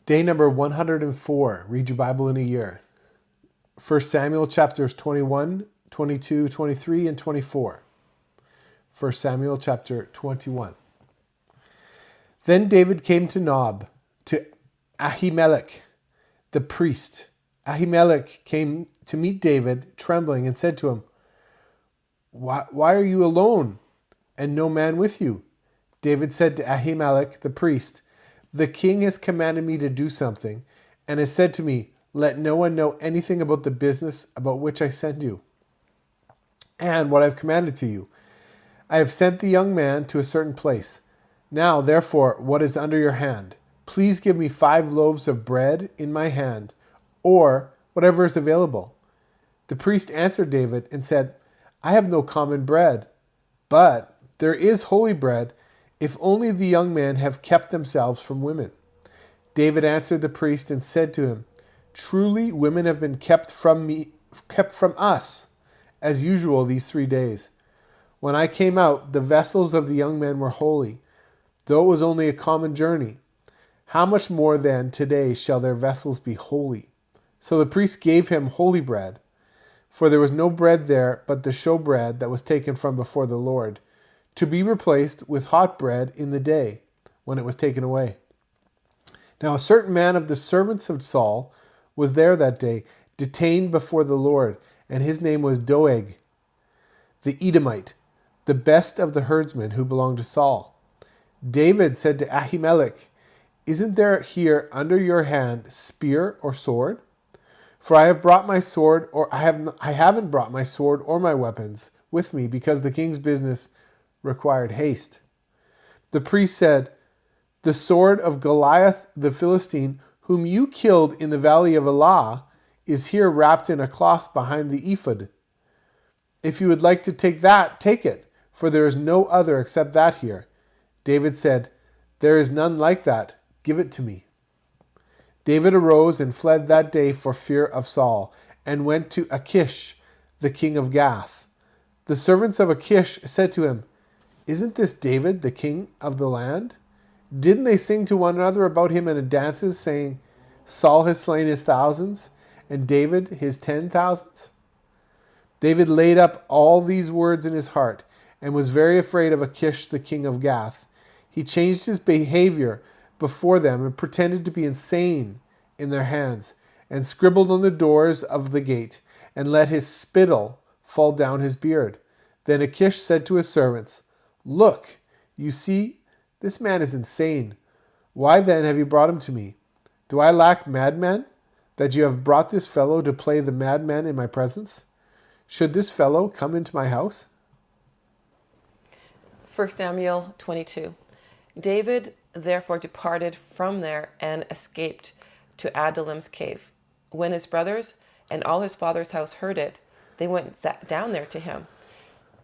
Day number 104. Read your Bible in a year. 1 Samuel chapters 21, 22, 23, and 24. 1 Samuel chapter 21. Then David came to Nob, to Ahimelech, the priest. Ahimelech came to meet David, trembling, and said to him, Why are you alone, and no man with you? David said to Ahimelech, the priest, The king has commanded me to do something, and has said to me, Let no one know anything about the business about which I send you, and what I have commanded to you. I have sent the young man to a certain place. Now, therefore, what is under your hand? Please give me 5 loaves of bread in my hand, or whatever is available. The priest answered David and said, I have no common bread, but there is holy bread, if only the young men have kept themselves from women. David answered the priest and said to him, Truly women have been kept from us, as usual these 3 days. When I came out, the vessels of the young men were holy, though it was only a common journey. How much more then today shall their vessels be holy? So the priest gave him holy bread, for there was no bread there but the showbread that was taken from before the Lord, to be replaced with hot bread in the day, when it was taken away. Now a certain man of the servants of Saul was there that day, detained before the Lord, and his name was Doeg, the Edomite, the best of the herdsmen who belonged to Saul. David said to Ahimelech, Isn't there here under your hand spear or sword? For I have brought my sword, or I haven't brought my sword or my weapons with me, because the king's business required haste. The priest said, The sword of Goliath the Philistine, whom you killed in the valley of Elah, is here wrapped in a cloth behind the ephod. If you would like to take that, take it, for there is no other except that here. David said, There is none like that. Give it to me. David arose and fled that day for fear of Saul, and went to Achish, the king of Gath. The servants of Achish said to him, Isn't this David, the king of the land? Didn't they sing to one another about him in dances, saying, Saul has slain his thousands, and David his 10,000s? David laid up all these words in his heart, and was very afraid of Achish, the king of Gath. He changed his behavior before them and pretended to be insane in their hands, and scribbled on the doors of the gate, and let his spittle fall down his beard. Then Achish said to his servants, Look, you see, this man is insane. Why then have you brought him to me? Do I lack madmen, that you have brought this fellow to play the madman in my presence? Should this fellow come into my house? 1 Samuel 22. David therefore departed from there and escaped to Adullam's cave. When his brothers and all his father's house heard it, they went down there to him.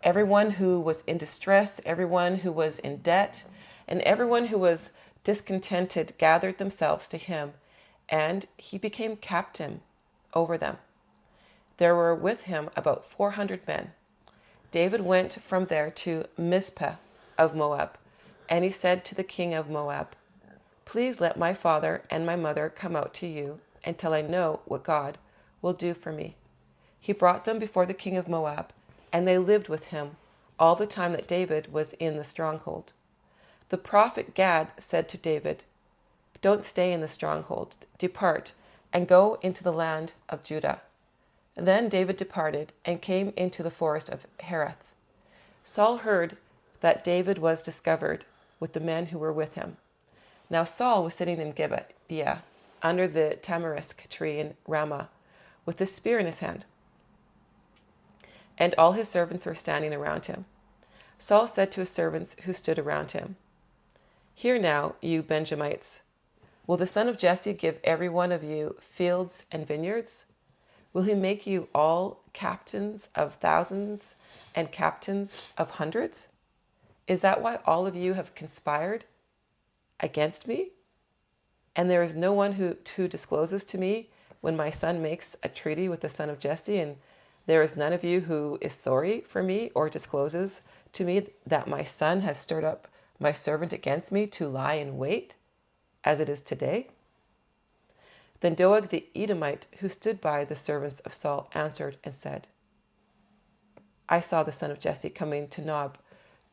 Everyone who was in distress, everyone who was in debt, and everyone who was discontented gathered themselves to him, and he became captain over them. There were with him about 400 men. David went from there to Mizpeh of Moab, and he said to the king of Moab, Please let my father and my mother come out to you until I know what God will do for me. He brought them before the king of Moab, and they lived with him all the time that David was in the stronghold. The prophet Gad said to David, Don't stay in the stronghold. Depart and go into the land of Judah. Then David departed and came into the forest of Hereth. Saul heard that David was discovered with the men who were with him. Now Saul was sitting in Gibeah, under the tamarisk tree in Ramah, with a spear in his hand, and all his servants were standing around him. Saul said to his servants who stood around him, Hear now, you Benjamites, will the son of Jesse give every one of you fields and vineyards? Will he make you all captains of thousands and captains of hundreds? Is that why all of you have conspired against me? And there is no one who discloses to me when my son makes a treaty with the son of Jesse, and there is none of you who is sorry for me or discloses to me that my son has stirred up my servant against me to lie in wait, as it is today? Then Doeg the Edomite, who stood by the servants of Saul, answered and said, I saw the son of Jesse coming to Nob,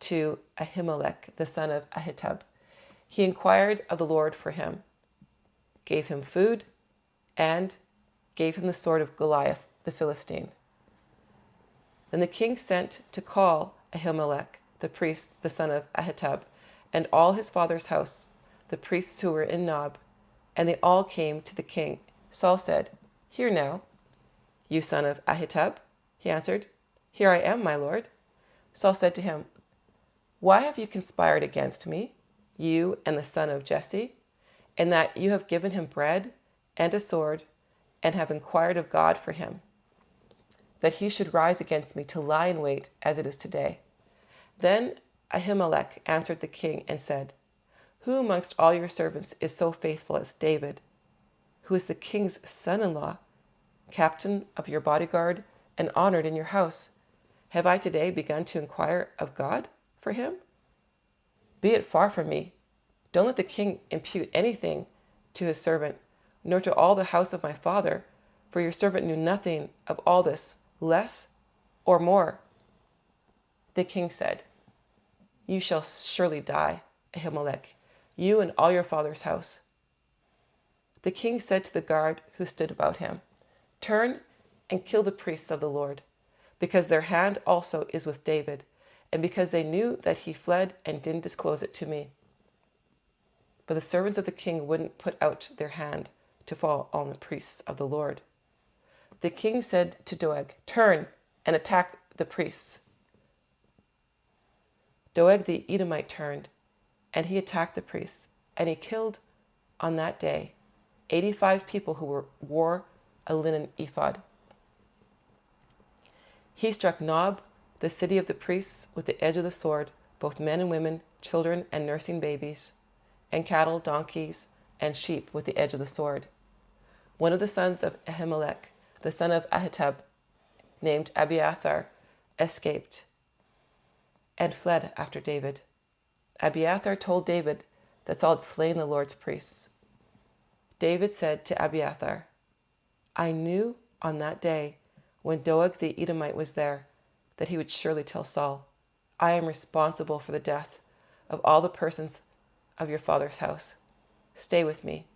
to Ahimelech, the son of Ahitub. He inquired of the Lord for him, gave him food, and gave him the sword of Goliath the Philistine. Then the king sent to call Ahimelech, the priest, the son of Ahitub, and all his father's house, the priests who were in Nob, and they all came to the king. Saul said, Hear now, you son of Ahitub. He answered, Here I am, my lord. Saul said to him, Why have you conspired against me, you and the son of Jesse, in that you have given him bread and a sword, and have inquired of God for him, that he should rise against me to lie in wait as it is today? Then Ahimelech answered the king and said, Who amongst all your servants is so faithful as David, who is the king's son-in-law, captain of your bodyguard, and honored in your house? Have I today begun to inquire of God for him? Be it far from me. Don't let the king impute anything to his servant, nor to all the house of my father, for your servant knew nothing of all this, less or more. The king said, You shall surely die, Ahimelech, you and all your father's house. The king said to the guard who stood about him, Turn and kill the priests of the Lord, because their hand also is with David, and because they knew that he fled and didn't disclose it to me. But the servants of the king wouldn't put out their hand to fall on the priests of the Lord. The king said to Doeg, Turn and attack the priests. Doeg the Edomite turned, and he attacked the priests, and he killed on that day 85 people who wore a linen ephod. He struck Nob, the city of the priests, with the edge of the sword, both men and women, children and nursing babies, and cattle, donkeys, and sheep with the edge of the sword. One of the sons of Ahimelech, the son of Ahitub, named Abiathar, escaped and fled after David. Abiathar told David that Saul had slain the Lord's priests. David said to Abiathar, I knew on that day when Doeg the Edomite was there that he would surely tell Saul, I am responsible for the death of all the persons of your father's house. Stay with me.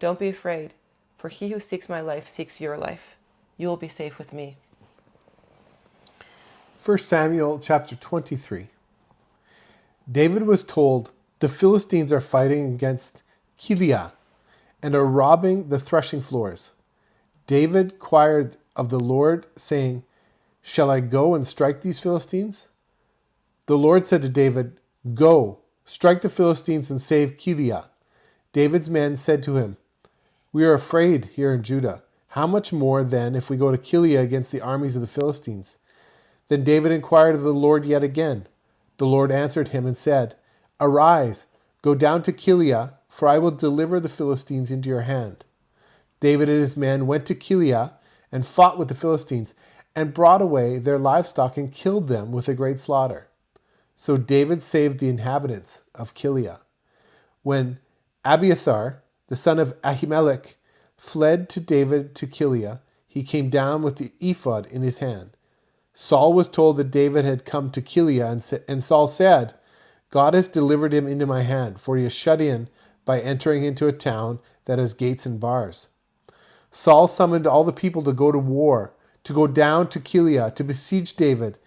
Don't be afraid, for he who seeks my life seeks your life. You will be safe with me. 1 Samuel chapter 23. David was told, The Philistines are fighting against Keilah and are robbing the threshing floors. David inquired of the Lord, saying, Shall I go and strike these Philistines? The Lord said to David, Go, strike the Philistines and save Keilah. David's men said to him, We are afraid here in Judah. How much more then if we go to Keilah against the armies of the Philistines? Then David inquired of the Lord yet again. The Lord answered him and said, Arise, go down to Keilah, for I will deliver the Philistines into your hand. David and his men went to Keilah and fought with the Philistines, and brought away their livestock and killed them with a great slaughter. So David saved the inhabitants of Keilah. When Abiathar, the son of Ahimelech, fled to David to Keilah, he came down with the ephod in his hand. Saul was told that David had come to Keilah, and Saul said, God has delivered him into my hand, for he is shut in by entering into a town that has gates and bars. Saul summoned all the people to go to war, to go down to Keilah, to besiege David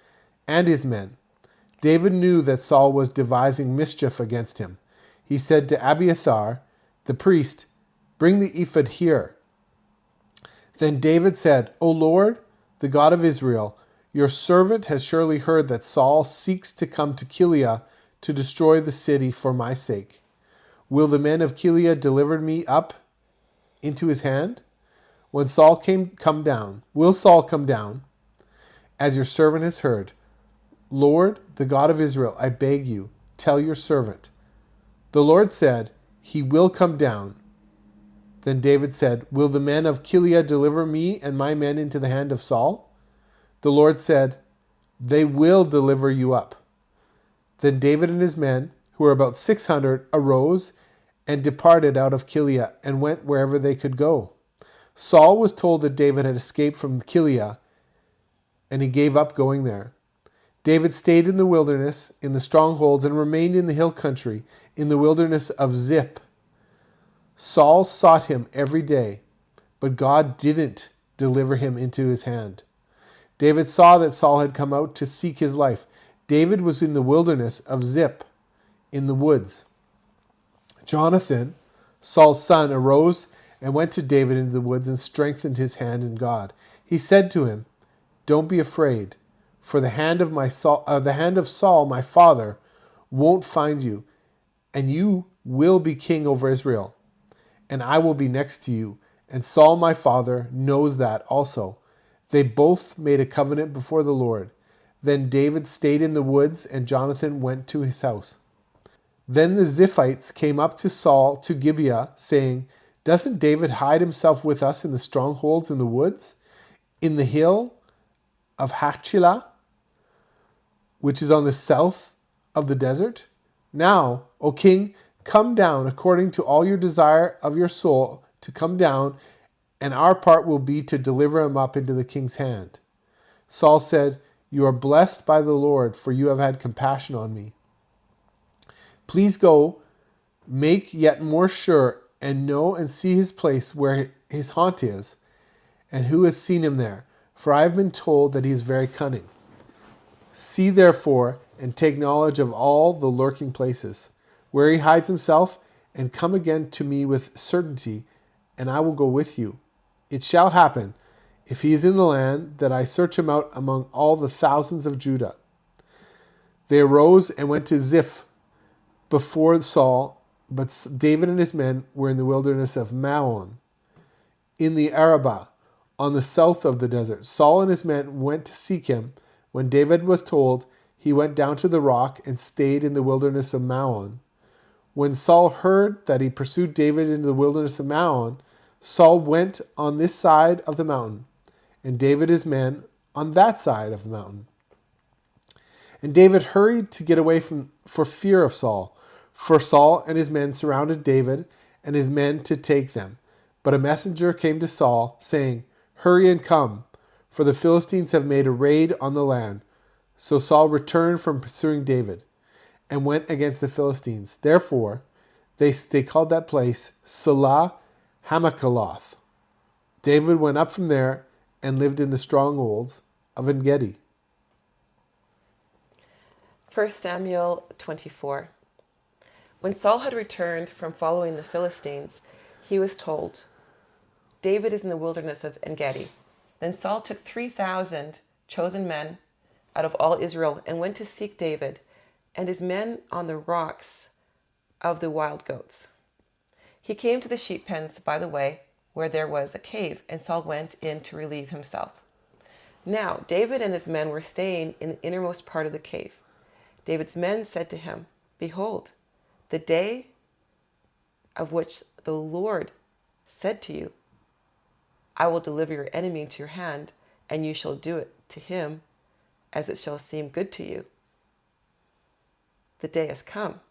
and his men. David knew that Saul was devising mischief against him. He said to Abiathar, the priest, Bring the ephod here. Then David said, O Lord, the God of Israel, your servant has surely heard that Saul seeks to come to Keilah to destroy the city for my sake. Will the men of Keilah deliver me up into his hand? Will Saul come down, as your servant has heard? Lord, the God of Israel, I beg you, tell your servant. The Lord said, He will come down. Then David said, Will the men of Keilah deliver me and my men into the hand of Saul? The Lord said, They will deliver you up. Then David and his men, who were about 600, arose and departed out of Keilah and went wherever they could go. Saul was told that David had escaped from Keilah, and he gave up going there. David stayed in the wilderness, in the strongholds, and remained in the hill country, in the wilderness of Ziph. Saul sought him every day, but God didn't deliver him into his hand. David saw that Saul had come out to seek his life. David was in the wilderness of Ziph, in the woods. Jonathan, Saul's son, arose and went to David into the woods and strengthened his hand in God. He said to him, "Don't be afraid, for the hand of Saul, my father, won't find you, and you will be king over Israel, and I will be next to you. And Saul, my father, knows that also." They both made a covenant before the Lord. Then David stayed in the woods, and Jonathan went to his house. Then the Ziphites came up to Saul to Gibeah, saying, "Doesn't David hide himself with us in the strongholds in the woods, in the hill of Hachilah, which is on the south of the desert? Now, O king, come down according to all your desire of your soul to come down, and our part will be to deliver him up into the king's hand." Saul said, "You are blessed by the Lord, for you have had compassion on me. Please go, make yet more sure, and know and see his place where his haunt is, and who has seen him there, for I have been told that he is very cunning. See therefore, and take knowledge of all the lurking places, where he hides himself, and come again to me with certainty, and I will go with you. It shall happen, if he is in the land, that I search him out among all the thousands of Judah." They arose and went to Ziph before Saul, but David and his men were in the wilderness of Maon, in the Arabah, on the south of the desert. Saul and his men went to seek him. When David was told, he went down to the rock and stayed in the wilderness of Maon. When Saul heard that he pursued David into the wilderness of Maon, Saul went on this side of the mountain, and David and his men on that side of the mountain. And David hurried to get away for fear of Saul. For Saul and his men surrounded David and his men to take them. But a messenger came to Saul, saying, "Hurry and come, for the Philistines have made a raid on the land." So Saul returned from pursuing David and went against the Philistines. Therefore, they called that place Selah Hamakaloth. David went up from there and lived in the strongholds of En-gedi. 1 Samuel 24. When Saul had returned from following the Philistines, he was told, "David is in the wilderness of En-gedi." Then Saul took 3,000 chosen men out of all Israel and went to seek David and his men on the rocks of the wild goats. He came to the sheep pens by the way, where there was a cave, and Saul went in to relieve himself. Now David and his men were staying in the innermost part of the cave. David's men said to him, "Behold, the day of which the Lord said to you, 'I will deliver your enemy into your hand, and you shall do it to him as it shall seem good to you.' The day has come."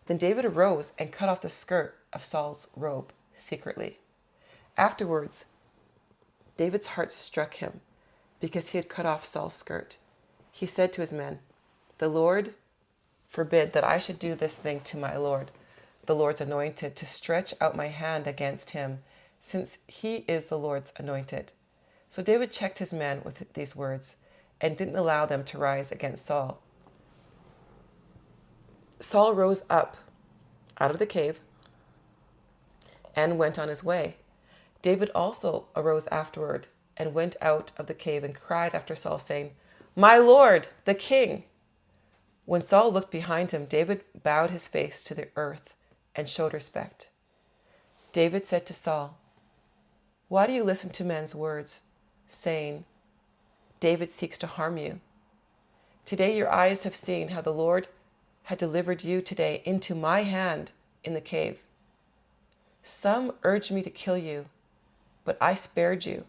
Then David arose and cut off the skirt of Saul's robe secretly. Afterwards, David's heart struck him because he had cut off Saul's skirt. He said to his men, "The Lord forbid that I should do this thing to my Lord, the Lord's anointed, to stretch out my hand against him, since he is the Lord's anointed." So David checked his men with these words and didn't allow them to rise against Saul. Saul rose up out of the cave and went on his way. David also arose afterward and went out of the cave and cried after Saul, saying, "My Lord, the king." When Saul looked behind him, David bowed his face to the earth and showed respect. David said to Saul, "Why do you listen to men's words, saying, 'David seeks to harm you'? Today your eyes have seen how the Lord had delivered you today into my hand in the cave. Some urged me to kill you, but I spared you.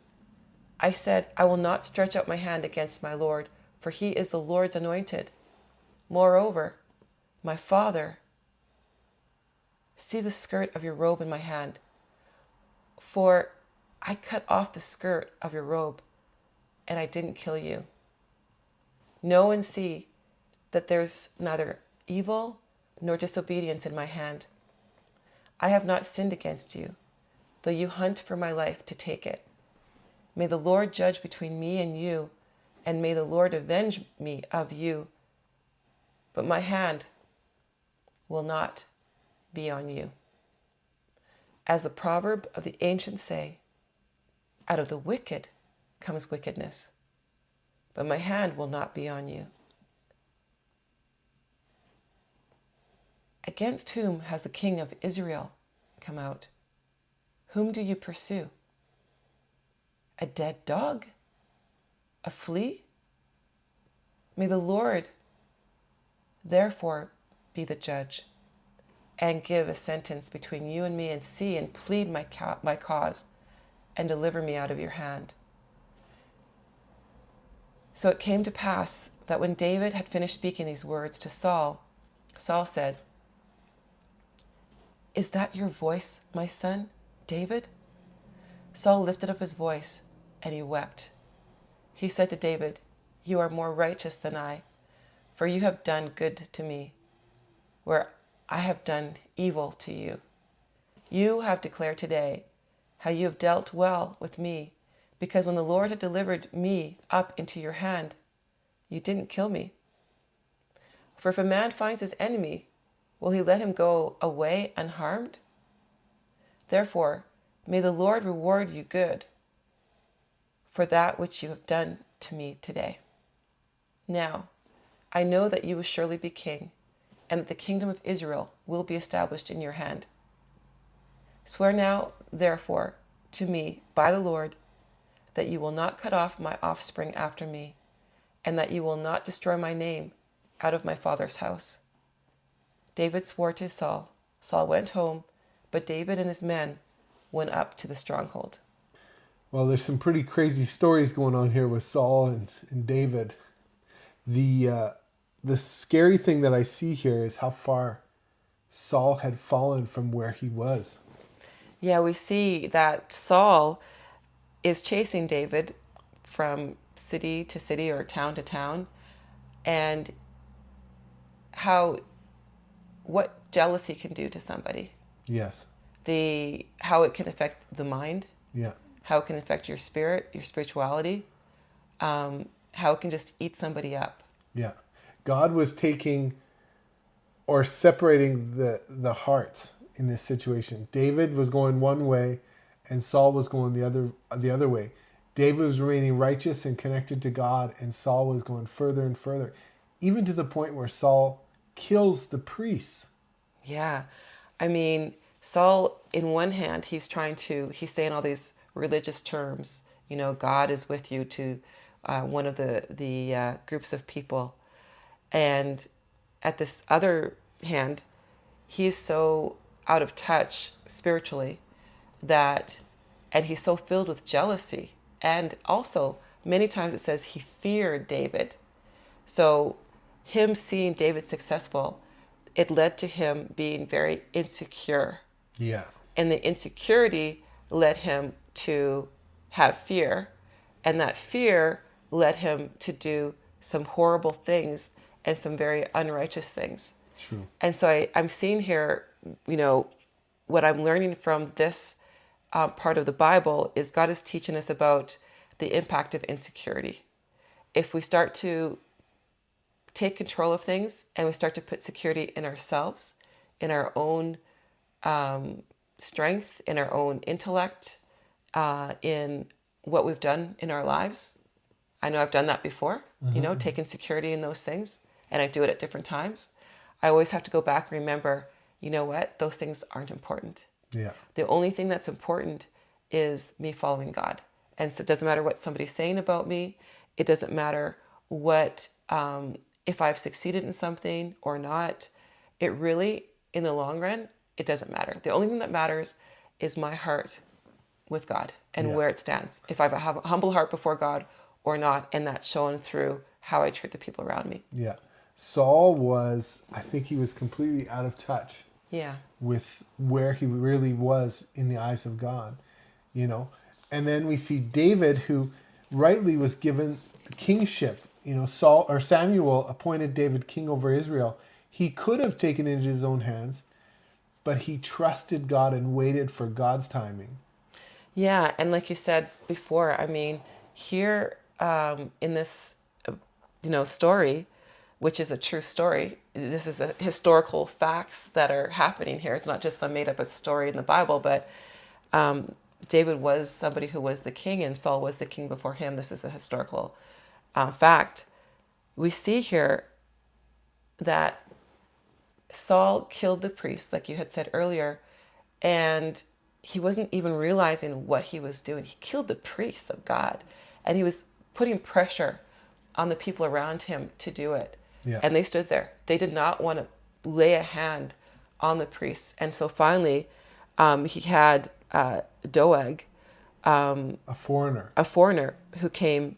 I said, 'I will not stretch out my hand against my Lord, for he is the Lord's anointed.' Moreover, my father, see the skirt of your robe in my hand. For I cut off the skirt of your robe, and I didn't kill you. Know and see that there's neither evil nor disobedience in my hand. I have not sinned against you, though you hunt for my life to take it. May the Lord judge between me and you, and may the Lord avenge me of you. But my hand will not be on you. As the proverb of the ancients say, out of the wicked comes wickedness, but my hand will not be on you. Against whom has the king of Israel come out? Whom do you pursue? A dead dog? A flea? May the Lord therefore be the judge and give a sentence between you and me, and see and plead my cause and deliver me out of your hand. So it came to pass that when David had finished speaking these words to Saul, Saul said, "Is that your voice, my son, David?" Saul lifted up his voice and he wept. He said to David, "You are more righteous than I, for you have done good to me, where I have done evil to you. You have declared today how you have dealt well with me, because when the Lord had delivered me up into your hand, you didn't kill me. For if a man finds his enemy, will he let him go away unharmed? Therefore, may the Lord reward you good for that which you have done to me today. Now, I know that you will surely be king, and that the kingdom of Israel will be established in your hand. Swear now, therefore, to me by the Lord, that you will not cut off my offspring after me, and that you will not destroy my name out of my father's house." David swore to Saul. Saul went home, but David and his men went up to the stronghold. Well, there's some pretty crazy stories going on here with Saul and David. The scary thing that I see here is how far Saul had fallen from where he was. Yeah, we see that Saul is chasing David from city to city or town to town, and what jealousy can do to somebody. Yes. How it can affect the mind, Yeah. how it can affect your spirit, your spirituality, how it can just eat somebody up. Yeah. God was taking or separating the hearts in this situation. David was going one way and Saul was going the other way. David was remaining righteous and connected to God, and Saul was going further and further, even to the point where Saul kills the priests. Yeah. I mean, Saul, in one hand, he's saying all these religious terms, God is with you, to one of the groups of people. And at this other hand, he's so out of touch spiritually and he's so filled with jealousy. And also, many times it says he feared David. So him seeing David successful, it led to him being very insecure. Yeah. And the insecurity led him to have fear. And that fear led him to do some horrible things and some very unrighteous things. True. And so I'm seeing here, what I'm learning from this part of the Bible is God is teaching us about the impact of insecurity. If we start to take control of things and we start to put security in ourselves, in our own strength, in our own intellect, in what we've done in our lives. I know I've done that before, taken security in those things, and I do it at different times. I always have to go back and remember, you know what? Those things aren't important. Yeah. The only thing that's important is me following God. And so it doesn't matter what somebody's saying about me. It doesn't matter what, if I've succeeded in something or not. It really, in the long run, it doesn't matter. The only thing that matters is my heart with God and where it stands. If I have a humble heart before God or not, and that's shown through how I treat the people around me. Yeah. Saul I think he was completely out of touch. Yeah. With where he really was in the eyes of God, And then we see David, who rightly was given kingship. Samuel appointed David king over Israel. He could have taken it into his own hands, but he trusted God and waited for God's timing. Yeah, and like you said before, I mean, here in this, story, which is a true story, this is a historical facts that are happening here. It's not just some made up a story in the Bible, but David was somebody who was the king, and Saul was the king before him. This is a historical fact. We see here that Saul killed the priest, like you had said earlier, and he wasn't even realizing what he was doing. He killed the priests of God, and he was putting pressure on the people around him to do it. Yeah. And they stood there. They did not want to lay a hand on the priests. And so finally, he had Doeg, A foreigner. a foreigner, who came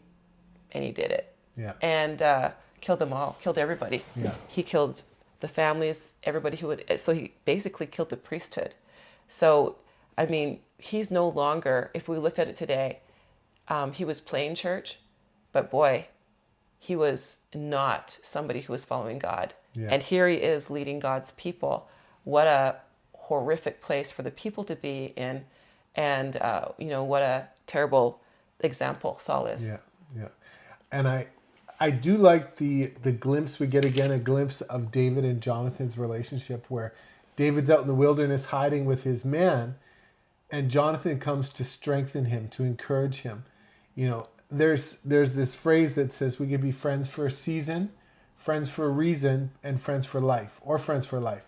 and he did it. Yeah. And killed them all, killed everybody. Yeah. He killed the families, everybody who would. So he basically killed the priesthood. So, I mean, he's no longer, if we looked at it today, he was playing church, but boy, he was not somebody who was following God. Yeah. And here he is leading God's people. What a horrific place for the people to be in. And, what a terrible example Saul is. Yeah, yeah. And I do like the glimpse we get again, a glimpse of David and Jonathan's relationship, where David's out in the wilderness hiding with his man, and Jonathan comes to strengthen him, to encourage him. There's this phrase that says we can be friends for a season, friends for a reason, and friends for life, or friends for life.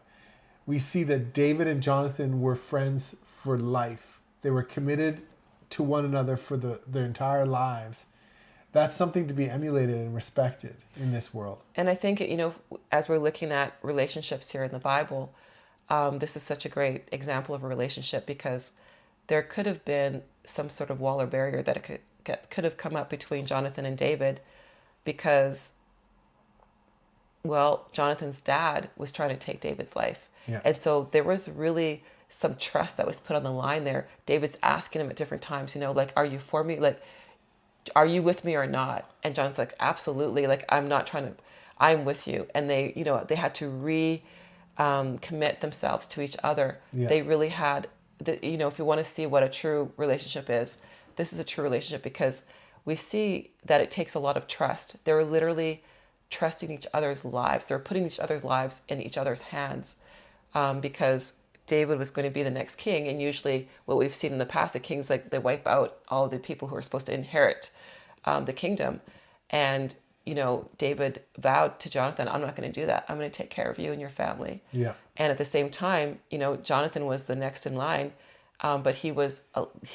We see that David and Jonathan were friends for life. They were committed to one another for their entire lives. That's something to be emulated and respected in this world. And I think, as we're looking at relationships here in the Bible, this is such a great example of a relationship, because there could have been some sort of wall or barrier that could have come up between Jonathan and David, because, well, Jonathan's dad was trying to take David's life. Yeah. And so there was really some trust that was put on the line there. David's asking him at different times, like, are you for me? Like, are you with me or not? And John's like, absolutely. Like, I'm with you. And they, they had to commit themselves to each other. Yeah. They really had, if you want to see what a true relationship is, this is a true relationship, because we see that it takes a lot of trust. They were literally trusting each other's lives. They were putting each other's lives in each other's hands, because David was going to be the next king. And usually what we've seen in the past, the kings, like, they wipe out all the people who are supposed to inherit the kingdom. And, David vowed to Jonathan, I'm not going to do that. I'm going to take care of you and your family. Yeah. And at the same time, Jonathan was the next in line, but he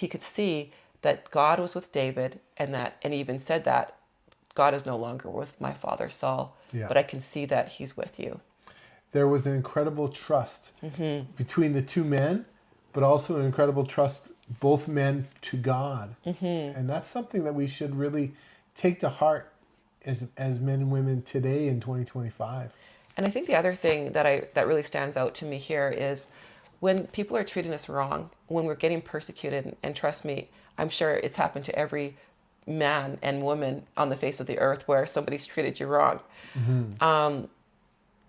could see that God was with David, and he even said that God is no longer with my father Saul, Yeah. but I can see that he's with you. There was an incredible trust between the two men, but also an incredible trust, both men, to God. And that's something that we should really take to heart as men and women today in 2025. And I think the other thing that really stands out to me here is when people are treating us wrong, when we're getting persecuted, and trust me, I'm sure it's happened to every man and woman on the face of the earth where somebody's treated you wrong.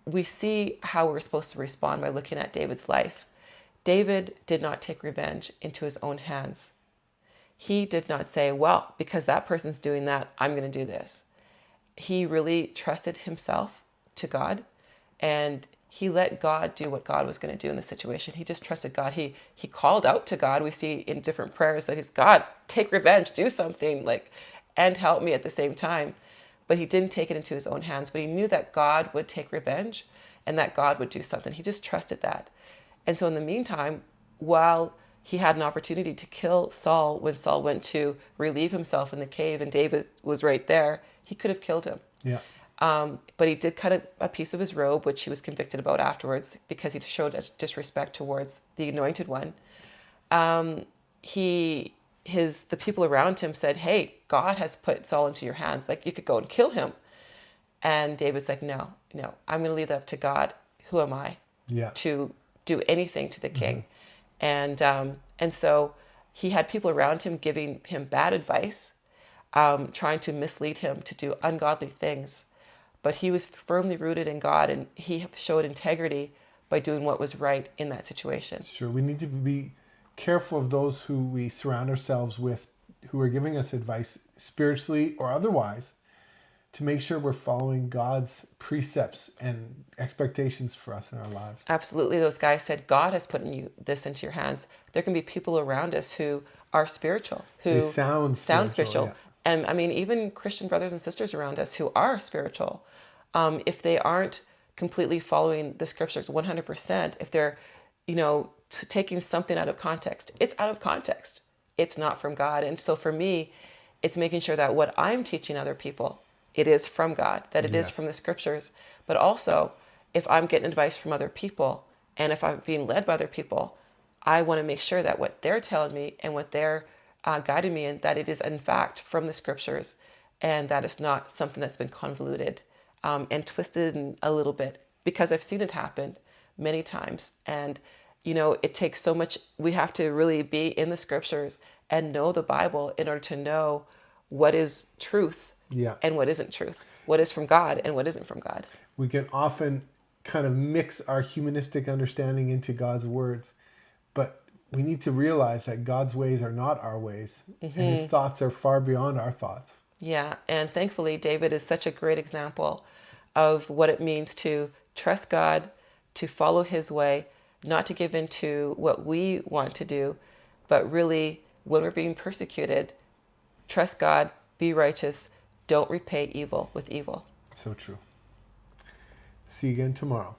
We see how we're supposed to respond by looking at David's life. David did not take revenge into his own hands. He did not say, well, because that person's doing that, I'm going to do this. He really trusted himself to God, and he let God do what God was going to do in the situation. He just trusted God. He called out to God. We see in different prayers that he's, God, take revenge, do something, and help me at the same time. But he didn't take it into his own hands. But he knew that God would take revenge and that God would do something. He just trusted that. And so in the meantime, while he had an opportunity to kill Saul when Saul went to relieve himself in the cave and David was right there, he could have killed him. Yeah. But he did cut a piece of his robe, which he was convicted about afterwards, because he showed disrespect towards the anointed one. The people around him said, hey, God has put Saul into your hands. Like, you could go and kill him. And David's like, no, I'm going to leave that up to God. Who am I Yeah. to do anything to the king? And so he had people around him giving him bad advice, trying to mislead him to do ungodly things. But he was firmly rooted in God, and he showed integrity by doing what was right in that situation. Sure, we need to be careful of those who we surround ourselves with, who are giving us advice spiritually or otherwise, to make sure we're following God's precepts and expectations for us in our lives. Absolutely. Those guys said, God has put this into your hands. There can be people around us who are spiritual, who They sound spiritual. Yeah. And I mean, even Christian brothers and sisters around us who are spiritual, if they aren't completely following the scriptures 100%, if they're, taking something out of context, it's out of context. It's not from God. And so for me, it's making sure that what I'm teaching other people, it is from God, that it is from the scriptures. But also, if I'm getting advice from other people, and if I'm being led by other people, I want to make sure that what they're telling me and what they're guiding me in, that it is in fact from the scriptures, and that it's not something that's been convoluted and twisted a little bit, because I've seen it happen many times. And, it takes so much. We have to really be in the scriptures and know the Bible in order to know what is truth and what isn't truth, what is from God and what isn't from God. We can often kind of mix our humanistic understanding into God's words, but we need to realize that God's ways are not our ways, and his thoughts are far beyond our thoughts. Yeah, and thankfully, David is such a great example of what it means to trust God, to follow his way, not to give in to what we want to do, but really, when we're being persecuted, trust God, be righteous, don't repay evil with evil. So true. See you again tomorrow.